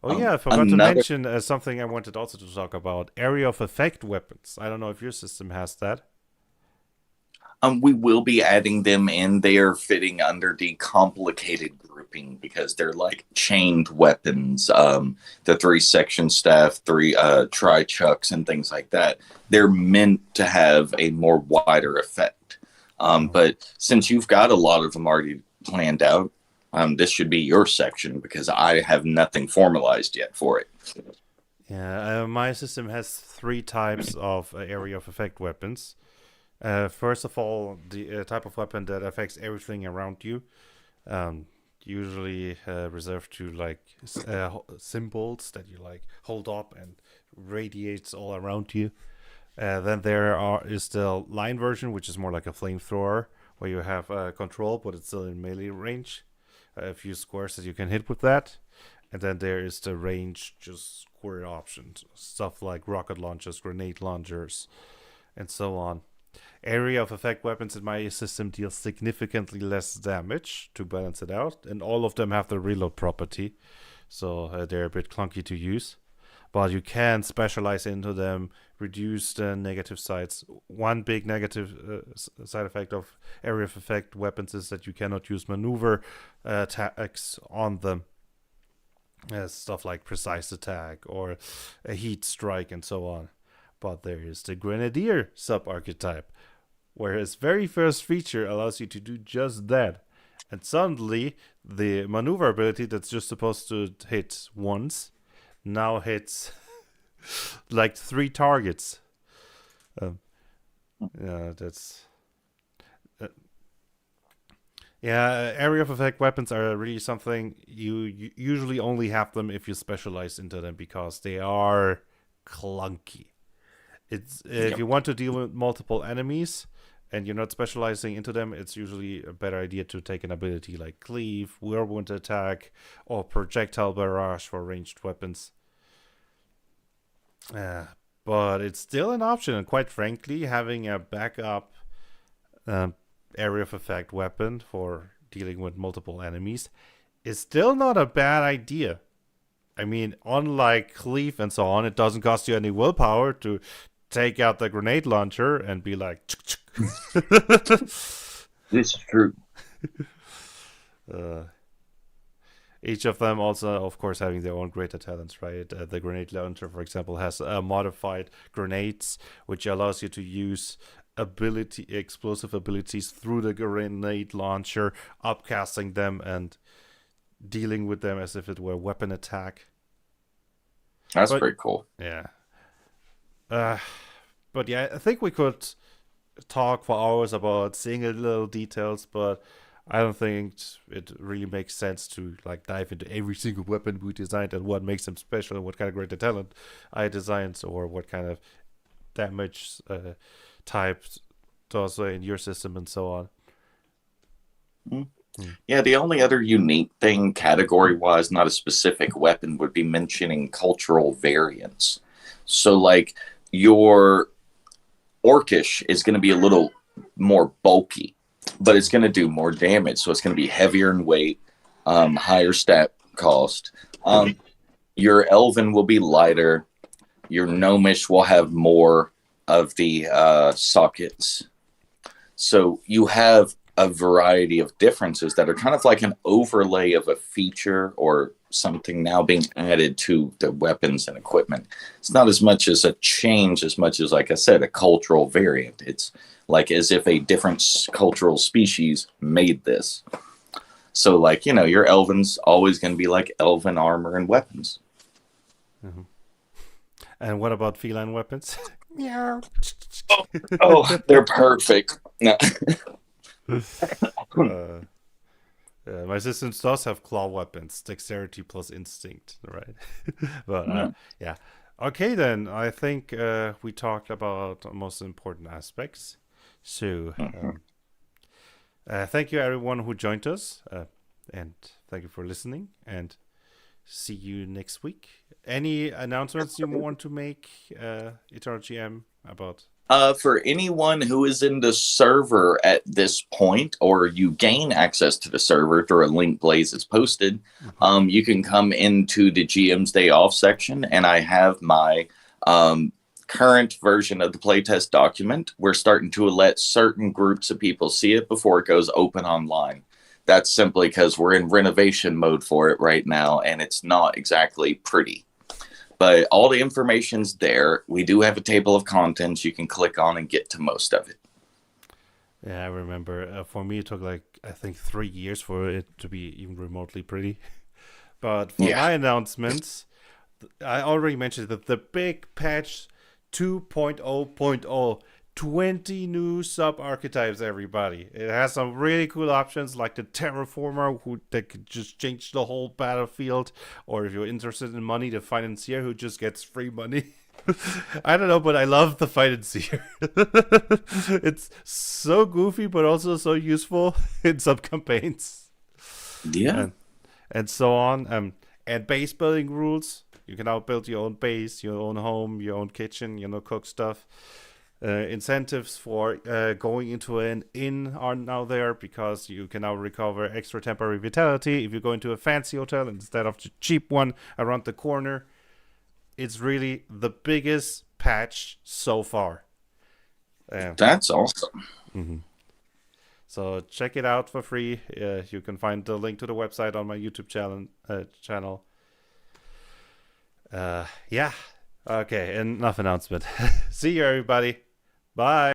Oh yeah, I forgot to Another mention something I wanted also to talk about: area of effect weapons. I don't know if your system has that. We will be adding them in. They are fitting under the complicated grouping because they're like chained weapons. The 3-section staff, three tri-chucks, and things like that. They're meant to have a more wider effect. But since you've got a lot of them already planned out, this should be your section, because I have nothing formalized yet for it. Yeah, my system has 3 types of area of effect weapons. First of all, the type of weapon that affects everything around you, usually reserved to like symbols that you like hold up and radiates all around you. Then is the line version, which is more like a flamethrower, where you have control, but it's still in melee range. A few squares that you can hit with that. And then there is the range, just square options, stuff like rocket launchers, grenade launchers, and so on. Area of effect weapons in my system deal significantly less damage to balance it out, and all of them have the reload property, so they're a bit clunky to use. But you can specialize into them, reduce the negative sides. One big negative side effect of area of effect weapons is that you cannot use maneuver attacks on them. stuff like precise attack or a heat strike and so on. But there is the Grenadier sub-archetype, where his very first feature allows you to do just that. And suddenly, the maneuver ability that's just supposed to hit once now hits like 3 targets. Um, yeah, that's. Uh, yeah, area of effect weapons are really something you usually only have them if you specialize into them because they are clunky. It's if Yep. you want to deal with multiple enemies and you're not specializing into them, it's usually a better idea to take an ability like cleave, whirlwind attack, or projectile barrage for ranged weapons. Uh, but it's still an option, and quite frankly, having a backup um, area of effect weapon for dealing with multiple enemies is still not a bad idea. I mean, unlike cleave and so on, it doesn't cost you any willpower to take out the grenade launcher and be like, This is true. uh, each of them also, of course, having their own greater talents, right? The grenade launcher, for example, has modified grenades, which allows you to use explosive abilities through the grenade launcher, upcasting them and dealing with them as if it were weapon attack. That's But pretty cool. yeah, uh, but yeah, I think we could talk for hours about single little details, but I don't think it really makes sense to like dive into every single weapon we designed and what makes them special and what kind of greater talent I designed or what kind of damage types does in your system and so on. Mm. Mm. Yeah, the only other unique thing category wise, not a specific weapon, would be mentioning cultural variance. So, like, your Orcish is going to be a little more bulky, but it's going to do more damage. So, it's going to be heavier in weight, higher stat cost. Your Elven will be lighter. Your Gnomish will have more of the sockets. So, you have a variety of differences that are kind of like an overlay of a feature or something now being added to the weapons and equipment. It's not as much as a change as much as, like I said, a cultural variant. It's like as if a different cultural species made this. So, like, you know, your Elven's always going to be like Elven armor and weapons. Mhm. And what about feline weapons? Meow. Oh, they're perfect. No. uh, my system does have claw weapons, dexterity plus instinct, right? But yeah. Okay, then. I think we talked about the most important aspects. So, thank you everyone who joined us, and thank you for listening. And see you next week. Any announcements you want to make, Eternal GM, about? For anyone who is in the server at this point, or you gain access to the server through a link Blaze is posted, you can come into the GM's Day Off section, and I have my current version of the playtest document. We're starting to let certain groups of people see it before it goes open online. That's simply because we're in renovation mode for it right now, and it's not exactly pretty. But all the information's there. We do have a table of contents you can click on and get to most of it. Yeah, I remember. For me, it took like I think 3 years for it to be even remotely pretty. But for my announcements, I already mentioned that the big patch 2.0.0, 20 new sub archetypes. Everybody, it has some really cool options like the Terraformer, that could just change the whole battlefield, or if you're interested in money, the Financier, who just gets free money. I don't know, but I love the Financier. It's so goofy, but also so useful in some campaigns. Yeah. And so on. And base building rules. You can now build your own base, your own home, your own kitchen, cook stuff. Incentives for going into an inn are now there because you can now recover extra temporary vitality if you go into a fancy hotel instead of the cheap one around the corner. It's really the biggest patch so far. That's awesome. Mm-hmm. So check it out for free. You can find the link to the website on my YouTube channel. Yeah. Okay, enough announcement. See you, everybody. Bye.